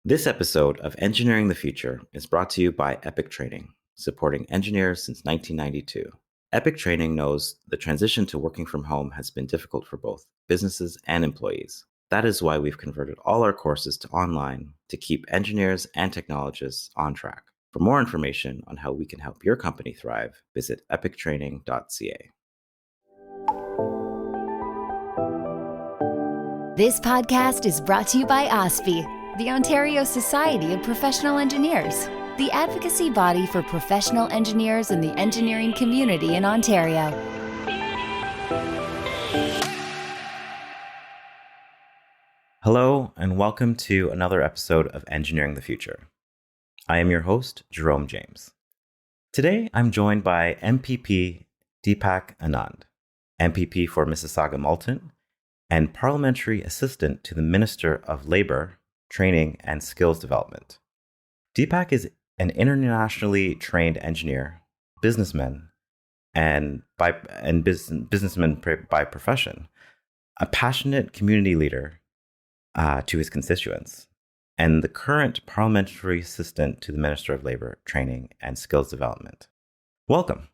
This episode of Engineering the Future is brought to you by Epic Training, supporting engineers since 1992. Epic Training knows the transition to working from home has been difficult for both businesses and employees. That is why we've converted all our courses to online to keep engineers and technologists on track. For more information on how we can help your company thrive, visit epictraining.ca. This podcast is brought to you by OSPE, the Ontario Society of Professional Engineers, the advocacy body for professional engineers in the engineering community in Ontario. Hello, and welcome to another episode of Engineering the Future. I am your host, Jerome James. Today, I'm joined by MPP Deepak Anand, MPP for Mississauga-Malton, and Parliamentary Assistant to the Minister of Labour, Training and Skills Development. Deepak is an internationally trained engineer, businessman, businessman by profession, a passionate community leader to his constituents, and the current Parliamentary Assistant to the Minister of Labour, Training and Skills Development. Welcome.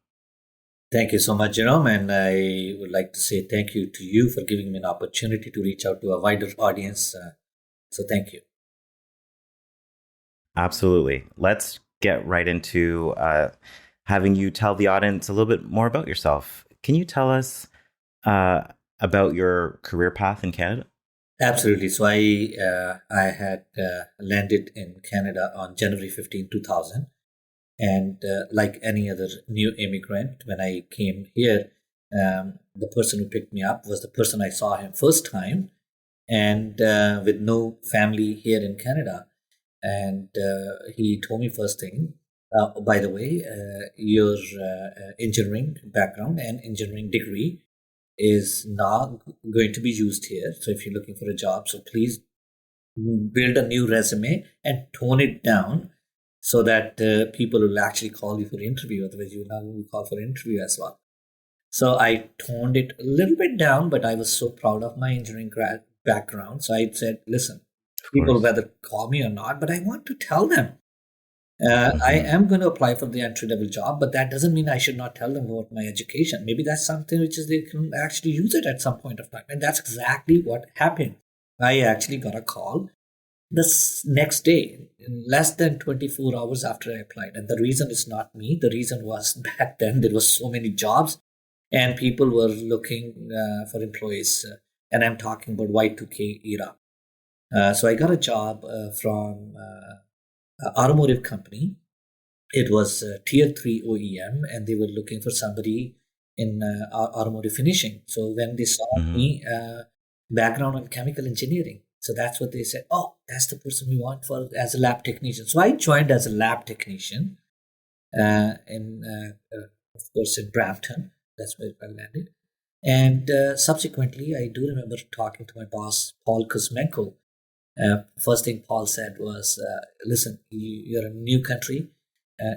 Thank you so much, Jerome, and I would like to say thank you to you for giving me an opportunity to reach out to a wider audience. So thank you. Absolutely. Let's get right into having you tell the audience a little bit more about yourself. Can you tell us about your career path in Canada? Absolutely. So I had landed in Canada on January 15, 2000. And like any other new immigrant, when I came here, the person who picked me up was the person I saw him first time, and with no family here in Canada. And he told me first thing, by the way, your engineering background and engineering degree is not going to be used here. So if you're looking for a job, so please build a new resume and tone it down so that people will actually call you for interview. Otherwise, you will not be called for interview as well. So I toned it a little bit down, but I was so proud of my engineering background. So I said, listen, people whether call me or not, but I want to tell them. I am going to apply for the entry-level job, but that doesn't mean I should not tell them about my education. Maybe that's something which is they can actually use it at some point of time. And that's exactly what happened. I actually got a call the next day, in less than 24 hours after I applied. And the reason is not me. The reason was back then there was so many jobs and people were looking for employees. And I'm talking about Y2K era. So I got a job from automotive company. It was tier 3 OEM, and they were looking for somebody in automotive finishing. So when they saw me, background on chemical engineering, so that's what they said. Oh, that's the person we want for as a lab technician. So I joined as a lab technician, of course, in Brampton. That's where I landed. And subsequently, I do remember talking to my boss, Paul Kuzmenko. First thing Paul said was, listen, you're a new country.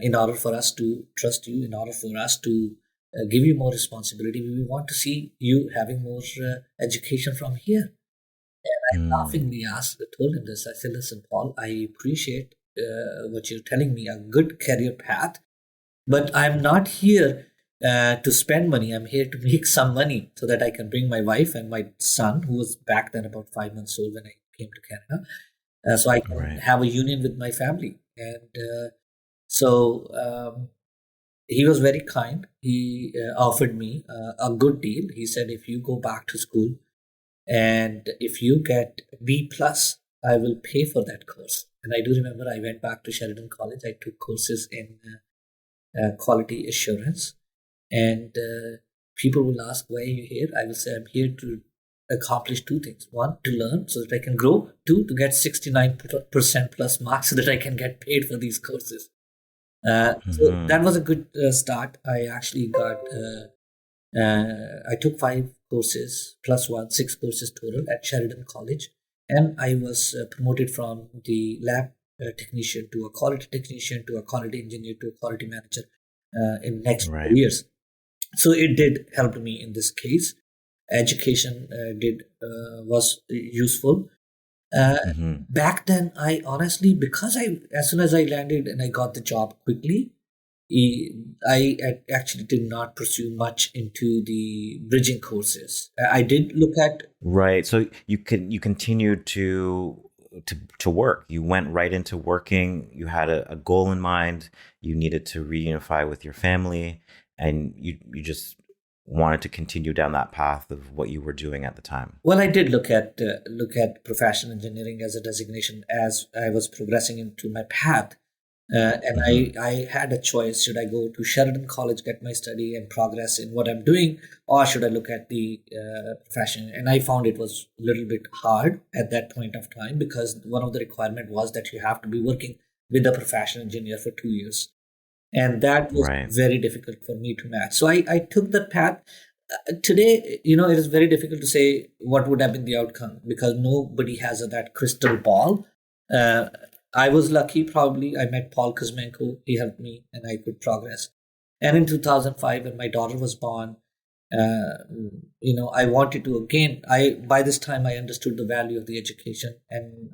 In order for us to trust you, in order for us to give you more responsibility, we want to see you having more education from here. And I laughingly told him this. I said, listen, Paul, I appreciate what you're telling me, a good career path, but I'm not here to spend money. I'm here to make some money so that I can bring my wife and my son, who was back then about 5 months old when I came to Canada, so I can have a union with my family. And so he was very kind. He offered me a good deal. He said, if you go back to school and if you get B+, I will pay for that course. And I do remember I went back to Sheridan College. I took courses in quality assurance. And people will ask, why are you here? I will say, I'm here to accomplish two things. One, to learn so that I can grow. Two, to get 69% plus marks so that I can get paid for these courses. So that was a good start. I actually got, I took 5 courses plus 1, 6 courses total at Sheridan College. And I was promoted from the lab technician to a quality technician to a quality engineer to a quality manager in next 2 years. So it did help me in this case. Education was useful. Back then, I honestly, because as soon as I landed and I got the job quickly, I actually did not pursue much into the bridging courses. I did look at. Right. So you continued to work. You went right into working. You had a goal in mind. You needed to reunify with your family, and you just wanted to continue down that path of what you were doing at the time. Well, I did look at professional engineering as a designation as I was progressing into my path. And I had a choice. Should I go to Sheridan College, get my study and progress in what I'm doing, or should I look at the profession? And I found it was a little bit hard at that point of time, because one of the requirement was that you have to be working with a professional engineer for 2 years. And that was very difficult for me to match. So I took that path. Today, it is very difficult to say what would have been the outcome, because nobody has that crystal ball. I was lucky, probably. I met Paul Kuzmenko. He helped me and I could progress. And in 2005, when my daughter was born, I wanted to, again, by this time, I understood the value of the education. And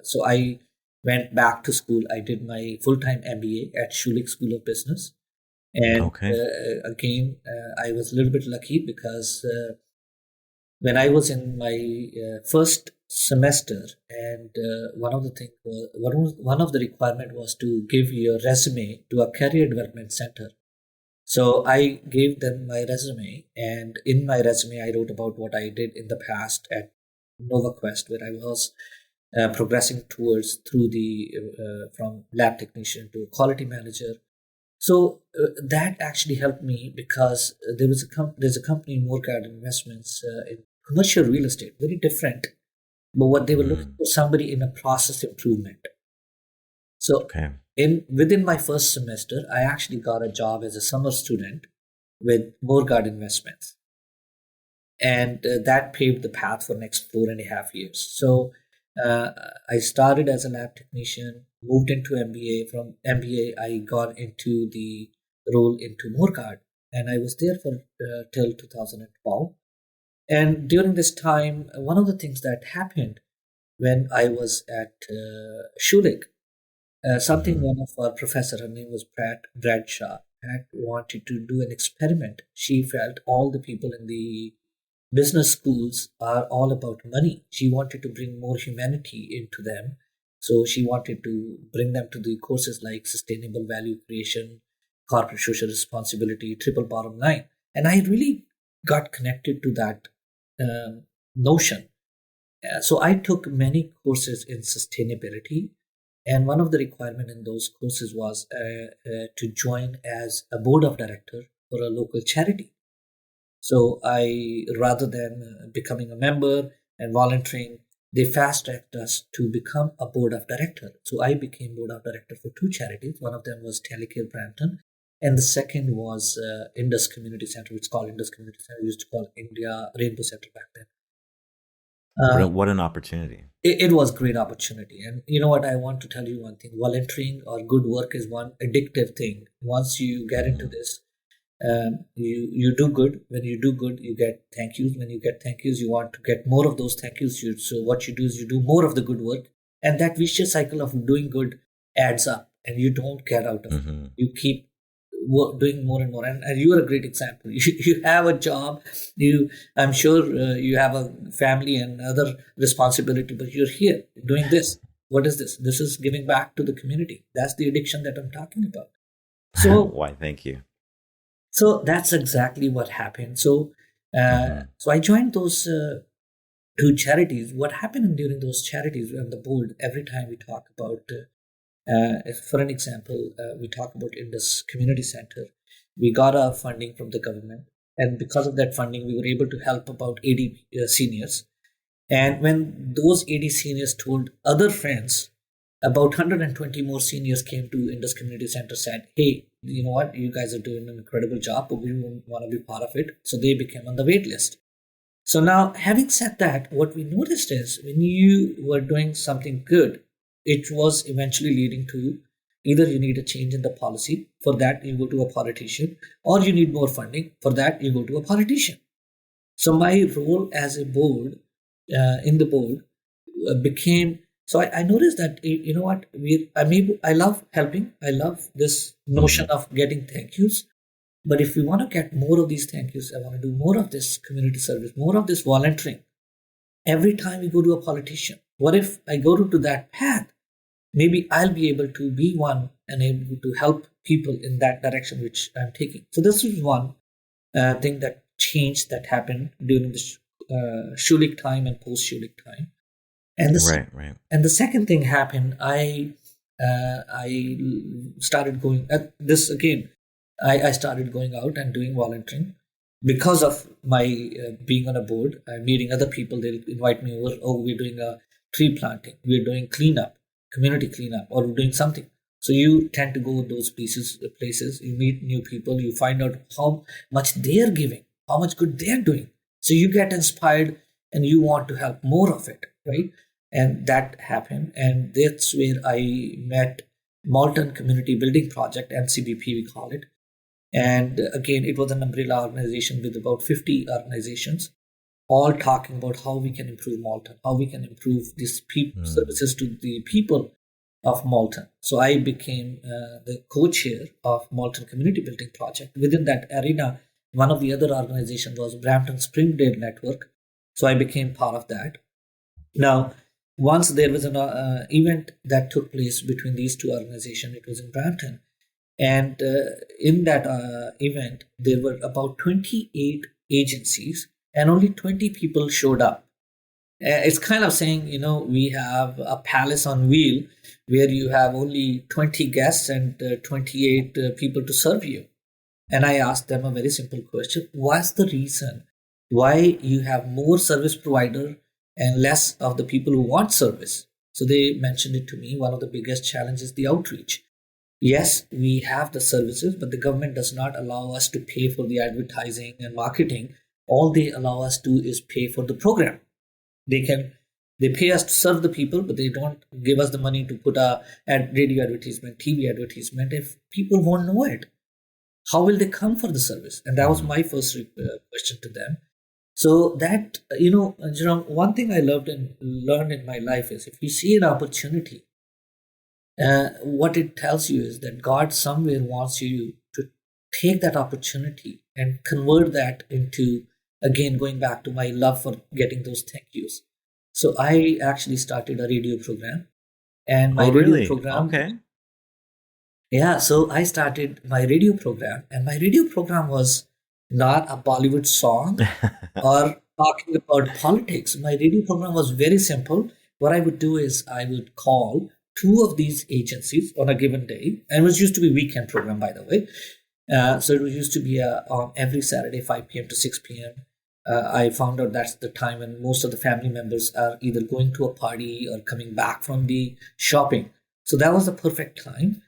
so I went back to school. I did my full-time MBA at Schulich School of Business. And again, I was a little bit lucky, because when I was in my first semester, and one of the requirement was to give your resume to a career development center. So I gave them my resume, and in my resume I wrote about what I did in the past at NovaQuest, where I was progressing towards through the from lab technician to quality manager. So that actually helped me, because there's a company, Moorgarden Investments, in commercial real estate, very different. But what they were looking for, somebody in a process improvement. So within my first semester, I actually got a job as a summer student with Moorgarden Investments. And that paved the path for next 4.5 years. So I started as a lab technician, moved into MBA. From MBA, I got into the role into Moorgarden, and I was there for till 2012. And during this time, one of the things that happened when I was at Schulich, one of our professor, her name was Bradshaw, had wanted to do an experiment. She felt all the people in the business schools are all about money. She wanted to bring more humanity into them. So she wanted to bring them to the courses like sustainable value creation, corporate social responsibility, triple bottom line. And I really got connected to that notion. So I took many courses in sustainability, and one of the requirements in those courses was to join as a board of director for a local charity. So rather than becoming a member and volunteering, they fast-tracked us to become a board of director. So I became board of director for 2 charities. One of them was Telecare Brampton, and the second was Indus Community Center. It's called Indus Community Center. We used to call India Rainbow Center back then. What an opportunity. It was a great opportunity. And you know what? I want to tell you one thing. Volunteering or good work is one addictive thing. Once you get into this, you do good. When you do good, you get thank yous. When you get thank yous, you want to get more of those thank yous. So what you do is you do more of the good work. And that vicious cycle of doing good adds up, and you don't get out of it. You keep doing more and more. And you are a great example. You have a job. I'm sure you have a family and other responsibility, but you're here doing this. What is this? This is giving back to the community. That's the addiction that I'm talking about. So why, thank you. So that's exactly what happened. So so I joined those 2 charities. What happened during those charities on the board, every time we talk about for an example, we talk about Indus Community Center. We got our funding from the government, and because of that funding, we were able to help about 80 seniors. And when those 80 seniors told other friends, about 120 more seniors came to Indus Community Center, said, hey, you know what, you guys are doing an incredible job, but we want to be part of it. So they became on the wait list. So now, having said that, what we noticed is when you were doing something good, it was eventually leading to either you need a change in the policy. For that, you go to a politician, or you need more funding. For that, you go to a politician. So my role as a board, in the board, became, so I noticed that, you know what, I love helping. I love this notion of getting thank yous. But if we want to get more of these thank yous, I want to do more of this community service, more of this volunteering. Every time we go to a politician, what if I go to that path? Maybe I'll be able to be one and able to help people in that direction which I'm taking. So this is one thing that changed, that happened during the Schulich time and post-Schulich time. And right. And the second thing happened. I started going. This again, I started going out and doing volunteering because of my being on a board. Meeting other people. They'll invite me over. Oh, we're doing a tree planting. We're doing cleanup, community cleanup, or we're doing something. So you tend to go to those places. You meet new people. You find out how much they're giving, how much good they're doing. So you get inspired and you want to help more of it, right? And that happened. And that's where I met Malton Community Building Project, MCBP we call it. And again, it was an umbrella organization with about 50 organizations, all talking about how we can improve Malton, how we can improve these services to the people of Malton. So I became the co-chair of Malton Community Building Project. Within that arena, one of the other organizations was Brampton Springdale Network. So I became part of that. Now, once there was an event that took place between these two organizations, it was in Brampton. And in that event, there were about 28 agencies and only 20 people showed up. It's kind of saying, we have a palace on wheel where you have only 20 guests and 28 people to serve you. And I asked them a very simple question. What's the reason why you have more service provider and less of the people who want service? So they mentioned it to me. One of the biggest challenges is the outreach. Yes, we have the services, but the government does not allow us to pay for the advertising and marketing. All they allow us to is pay for the program. They pay us to serve the people, but they don't give us the money to put a radio advertisement, TV advertisement. If people won't know it, how will they come for the service? And that was my first question to them. So that, Jerome, one thing I loved and learned in my life is if you see an opportunity, what it tells you is that God somewhere wants you to take that opportunity and convert that into, again, going back to my love for getting those thank yous. So I actually started a radio program. And my radio program... Okay. Yeah, so I started my radio program, and my radio program was not a Bollywood song or talking about politics. My radio program was very simple. What I would do is I would call two of these agencies on a given day, and it was used to be weekend program, by the way. So it used to be on every Saturday, 5 p.m. to 6 p.m. I found out that's the time when most of the family members are either going to a party or coming back from the shopping. So that was the perfect time.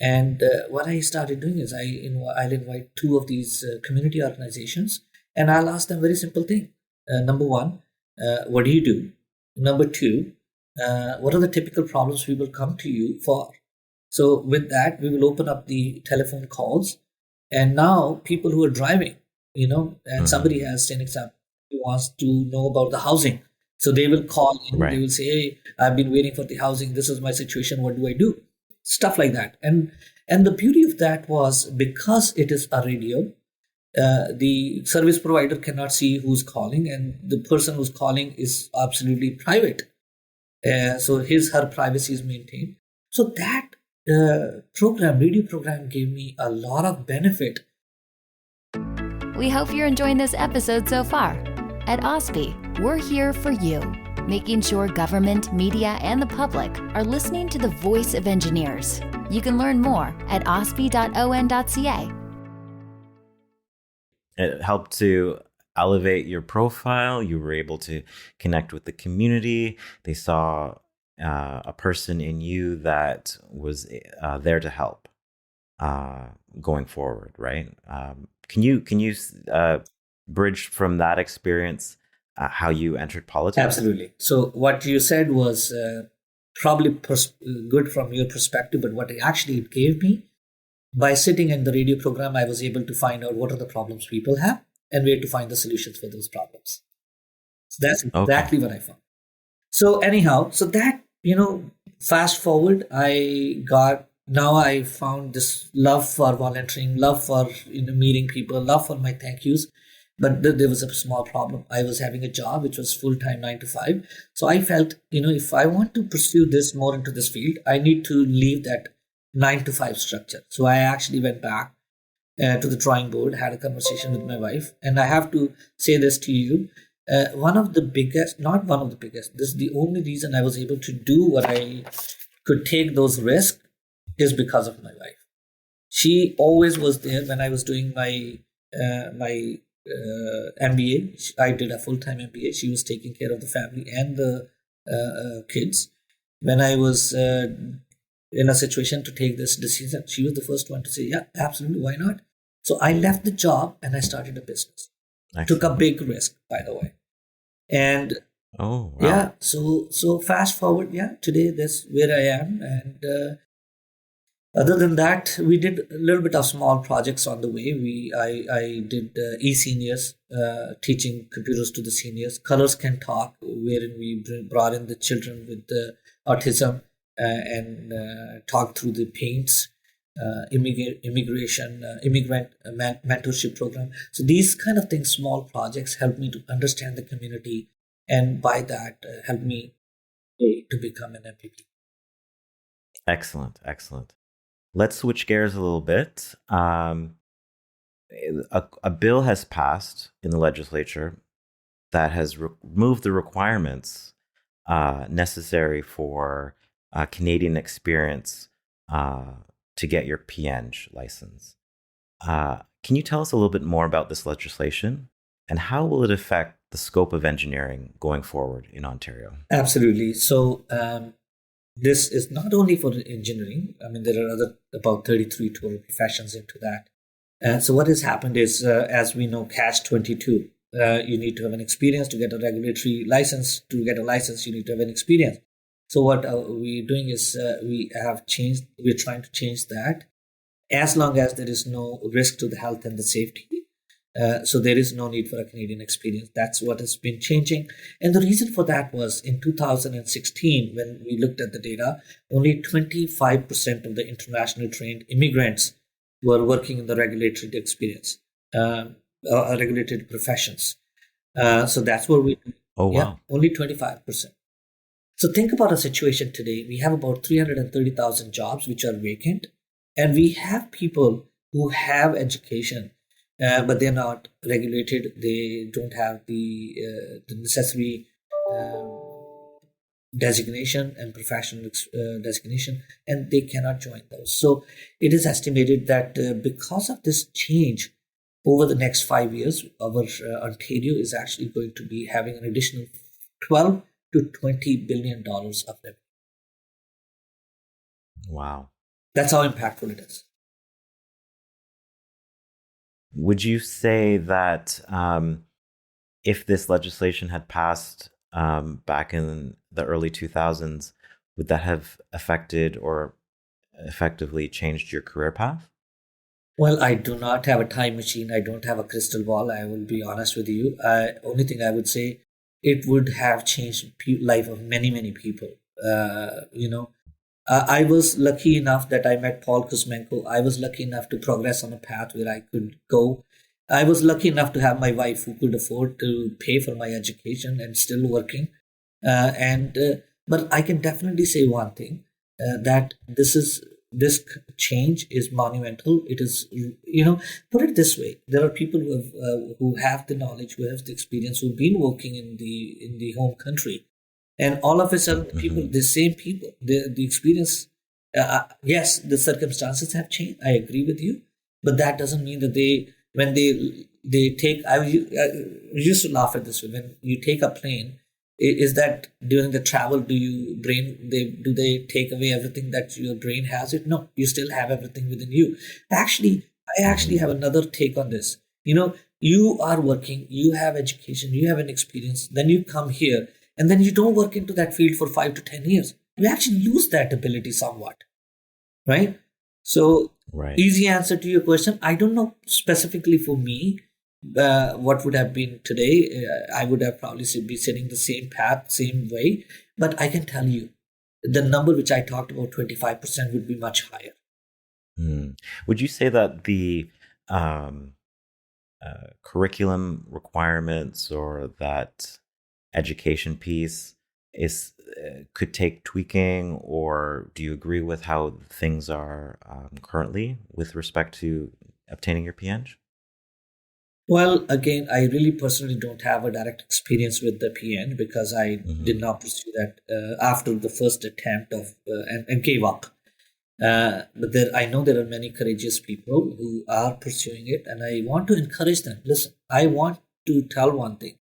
And what I started doing is I'll invite two of these community organizations, and I'll ask them very simple thing. Number one, what do you do? Number two, what are the typical problems people come to you for? So with that, we will open up the telephone calls. And now people who are driving, and somebody has an example, who wants to know about the housing. So they will call in, They will say, hey, I've been waiting for the housing. This is my situation. What do I do? Stuff like that. And the beauty of that was because it is a radio, the service provider cannot see who's calling, and the person who's calling is absolutely private. So her privacy is maintained. So that radio program gave me a lot of benefit. We hope you're enjoying this episode so far. At OSPI, we're here for you, making sure government, media, and the public are listening to the voice of engineers. You can learn more at ospi.on.ca. It helped to elevate your profile. You were able to connect with the community. They saw a person in you that was there to help going forward, right? Can you bridge from that experience how you entered politics? Absolutely. So what you said was probably good from your perspective, but what it gave me, by sitting in the radio program, I was able to find out what are the problems people have and where to find the solutions for those problems. So that's exactly what I found. So anyhow, so that, fast forward, now I found this love for volunteering, love for, meeting people, love for my thank yous. But there was a small problem. I was having a job which was full time 9 to 5. So I felt, if I want to pursue this more into this field, I need to leave that 9 to 5 structure. So I actually went back to the drawing board, had a conversation with my wife, and I have to say this to you. One of the biggest, not one of the biggest, this is the only reason I was able to do what I could take those risks is because of my wife. She always was there when I was doing my MBA. I did a full-time MBA. She was taking care of the family and the kids. When I was in a situation to take this decision, she was the first one to say, yeah, absolutely, why not? So I left the job and I started a business. Excellent. Took a big risk, by the way. And wow. Yeah, so fast forward, today that's where I am. And other than that, we did a little bit of small projects on the way. I did e-seniors, teaching computers to the seniors. Colors Can Talk, wherein we brought in the children with autism and talked through the paints. Immigrant mentorship program. So these kind of things, small projects, help me to understand the community, and by that help me to become an MPP. Excellent. Let's switch gears a little bit. A bill has passed in the legislature that has removed the requirements necessary for Canadian experience to get your PEng license. Can you tell us a little bit more about this legislation, and how will it affect the scope of engineering going forward in Ontario? Absolutely. So this is not only for engineering. I mean, there are about 33 total professions into that. So what has happened is, as we know, Catch-22, you need to have an experience to get a regulatory license. To get a license, you need to have an experience. So what we're doing is we're trying to change that, as long as there is no risk to the health and the safety. So there is no need for a Canadian experience. That's what has been changing. And the reason for that was in 2016, when we looked at the data, only 25% of the internationally trained immigrants were working in the regulated experience, regulated professions. So that's what we do. Oh, wow. Yeah, only 25%. So think about a situation today. We have about 330,000 jobs which are vacant, and we have people who have education, but they're not regulated. They don't have the necessary designation and professional designation, and they cannot join those. So it is estimated that because of this change, over the next 5 years, our Ontario is actually going to be having an additional 12 to $20 billion of revenue. Wow. That's how impactful it is. Would you say that if this legislation had passed back in the early 2000s, would that have affected or effectively changed your career path? Well, I do not have a time machine. I don't have a crystal ball. I will be honest with you. Only thing I would say, it would have changed life of many, many people. I was lucky enough that I met Paul Kuzmenko. I was lucky enough to progress on a path where I could go. I was lucky enough to have my wife who could afford to pay for my education and still working. But I can definitely say one thing, that this change is monumental. It is, put it this way: there are people who have the knowledge, who have the experience, who've been working in the home country, and all of a sudden, the same people, the experience. Yes, the circumstances have changed. I agree with you, but that doesn't mean that when they take. I used to laugh at this. When you take a plane, is that during the travel, do they take away everything that your brain has? No, you still have everything within you. I actually have another take on this. You are working, you have education, you have an experience, then you come here, and then you don't work into that field for 5 to 10 years. You actually lose that ability somewhat, right? So, right. Easy answer to your question. I don't know specifically for me what would have been today. I would have probably be sitting the same path, same way. But I can tell you, the number which I talked about, 25%, would be much higher. Would you say that the curriculum requirements or that education piece is could take tweaking, or do you agree with how things are currently with respect to obtaining your PhD? Well, again, I really personally don't have a direct experience with the PN because I did not pursue that after the first attempt of and gave up. But I know there are many courageous people who are pursuing it, and I want to encourage them. Listen, I want to tell one thing.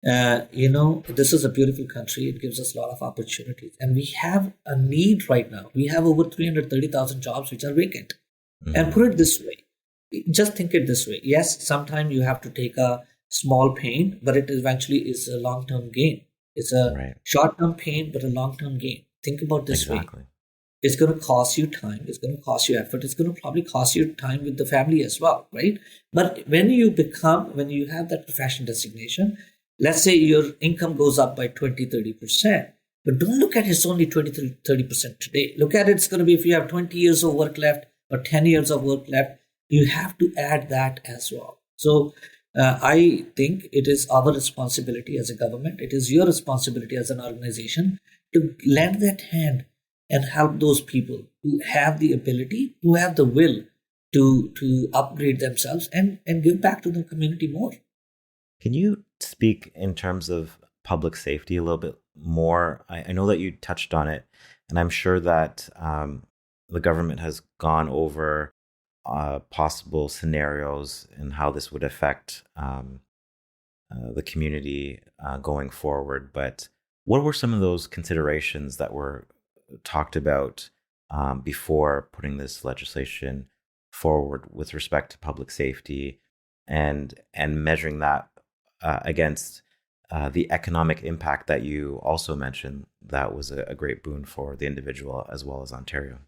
This is a beautiful country. It gives us a lot of opportunities, and we have a need right now. We have over 330,000 jobs which are vacant. And put it this way, just think it this way. Yes, sometimes you have to take a small pain, but it eventually is a long-term gain. It's a short-term pain, but a long-term gain. Think about this way. It's going to cost you time. It's going to cost you effort. It's going to probably cost you time with the family as well, right? But when you have that professional designation, let's say your income goes up by 20, 30%. But don't look at it's only 20, 30% today. Look at it's going to be if you have 20 years of work left or 10 years of work left, you have to add that as well. So I think it is our responsibility as a government. It is your responsibility as an organization to lend that hand and help those people who have the ability, who have the will to upgrade themselves and give back to the community more. Can you speak in terms of public safety a little bit more? I know that you touched on it, and I'm sure that the government has gone over possible scenarios and how this would affect the community going forward. But what were some of those considerations that were talked about before putting this legislation forward with respect to public safety and measuring that against the economic impact that you also mentioned that was a great boon for the individual as well as Ontario?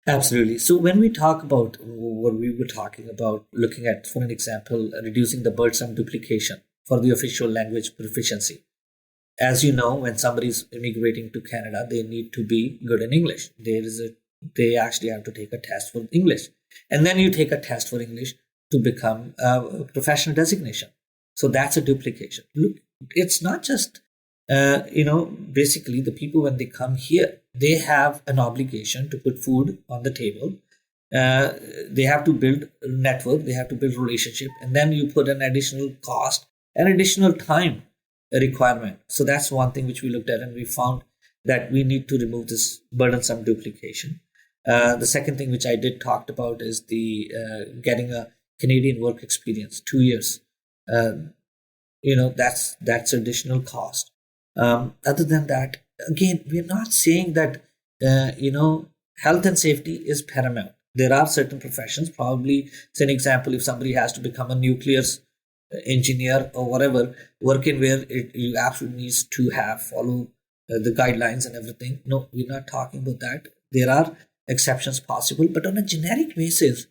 Absolutely. So when we talk about what we were talking about, looking at, for an example, reducing the burdensome duplication for the official language proficiency. As you know, when somebody is immigrating to Canada, they need to be good in English. They actually have to take a test for English. And then you take a test for English to become a professional designation. So that's a duplication. Look, it's not just, basically the people when they come here, they have an obligation to put food on the table. They have to build a network, they have to build relationship, and then you put an additional cost and additional time requirement. So that's one thing which we looked at, and we found that we need to remove this burdensome duplication. The second thing which I did talked about is the getting a Canadian work experience, 2 years. That's additional cost. Other than that, again, we're not saying that, health and safety is paramount. There are certain professions, probably, say an example, if somebody has to become a nuclear engineer or whatever, working where you absolutely need to follow the guidelines and everything. No, we're not talking about that. There are exceptions possible, but on a generic basis,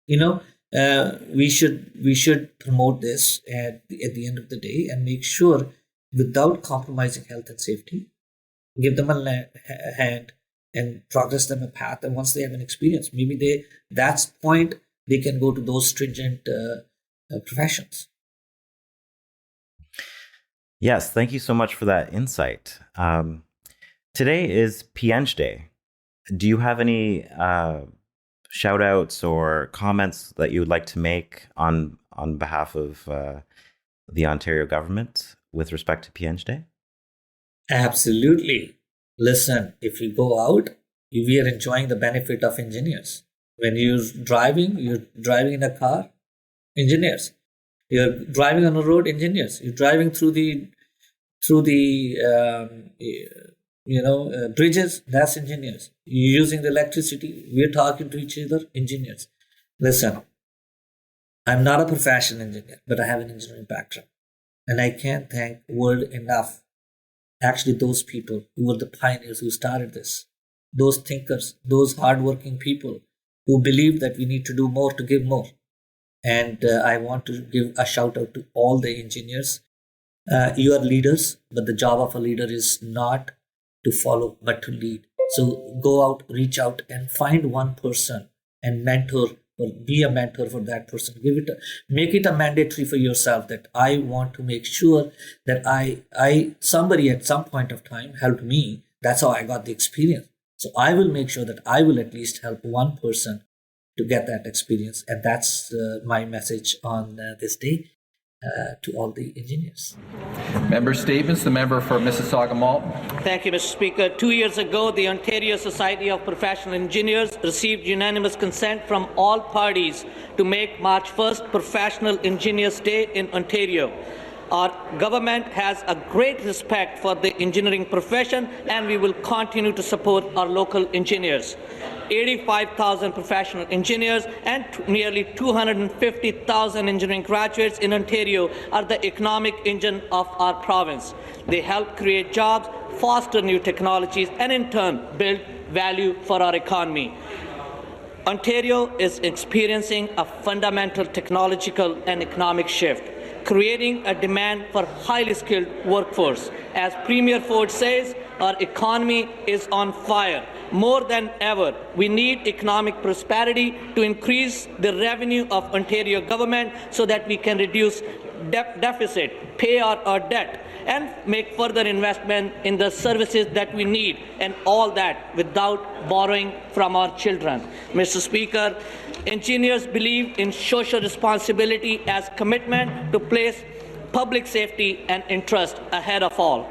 we should promote this at the end of the day and make sure, without compromising health and safety, give them a hand and progress them a path. And once they have an experience, maybe that's the point they can go to those stringent professions. Yes, thank you so much for that insight. Today is PN Day. Do you have any shout outs or comments that you would like to make on behalf of the Ontario government with respect to PN Day? Absolutely. Listen, if you go out, we are enjoying the benefit of engineers. When you're driving in a car, engineers. You're driving on a road, engineers. You're driving through the bridges, that's engineers. You're using the electricity, we're talking to each other, engineers. Listen, I'm not a professional engineer, but I have an engineering background. And I can't thank world enough, actually, those people who were the pioneers who started this. Those thinkers, those hardworking people who believe that we need to do more to give more. And I want to give a shout out to all the engineers You are leaders, but the job of a leader is not to follow, but to lead. So go out, reach out, and find one person and mentor, or be a mentor for that person. Make it a mandatory for yourself that I want to make sure that somebody at some point of time helped me. That's how I got the experience. So I will make sure that I will at least help one person to get that experience. And that's my message on this day to all the engineers. Member statements. The member for Mississauga Malton. Thank you, Mr. Speaker. 2 years ago, the Ontario Society of Professional Engineers received unanimous consent from all parties to make March 1st Professional Engineers Day in Ontario. Our government has a great respect for the engineering profession, and we will continue to support our local engineers. 85,000 professional engineers and nearly 250,000 engineering graduates in Ontario are the economic engine of our province. They help create jobs, foster new technologies, and in turn build value for our economy. Ontario is experiencing a fundamental technological and economic shift, creating a demand for highly skilled workforce. As Premier Ford says, our economy is on fire. More than ever, we need economic prosperity to increase the revenue of Ontario government so that we can reduce deficit, pay our debt, and make further investment in the services that we need, and all that without borrowing from our children. Mr. Speaker, engineers believe in social responsibility as commitment to place public safety and interest ahead of all.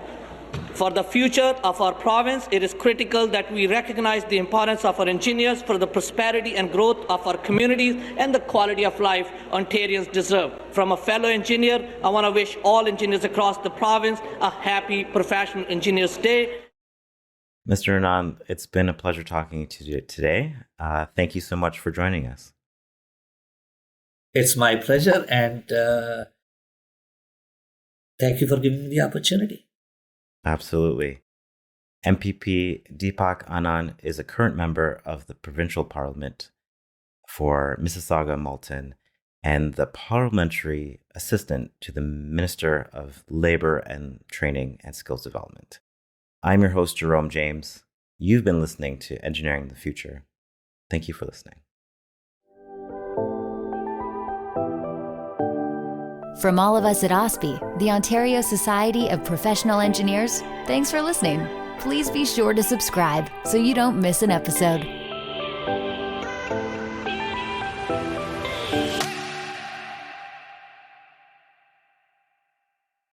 For the future of our province, it is critical that we recognize the importance of our engineers for the prosperity and growth of our communities and the quality of life Ontarians deserve. From a fellow engineer, I want to wish all engineers across the province a happy Professional Engineers Day. Mr. Anand, it's been a pleasure talking to you today. Thank you so much for joining us. It's my pleasure, and thank you for giving me the opportunity. Absolutely. MPP Deepak Anand is a current member of the Provincial Parliament for Mississauga Malton and the Parliamentary Assistant to the Minister of Labour and Training and Skills Development. I'm your host, Jerome James. You've been listening to Engineering the Future. Thank you for listening. From all of us at OSPE, the Ontario Society of Professional Engineers, thanks for listening. Please be sure to subscribe so you don't miss an episode.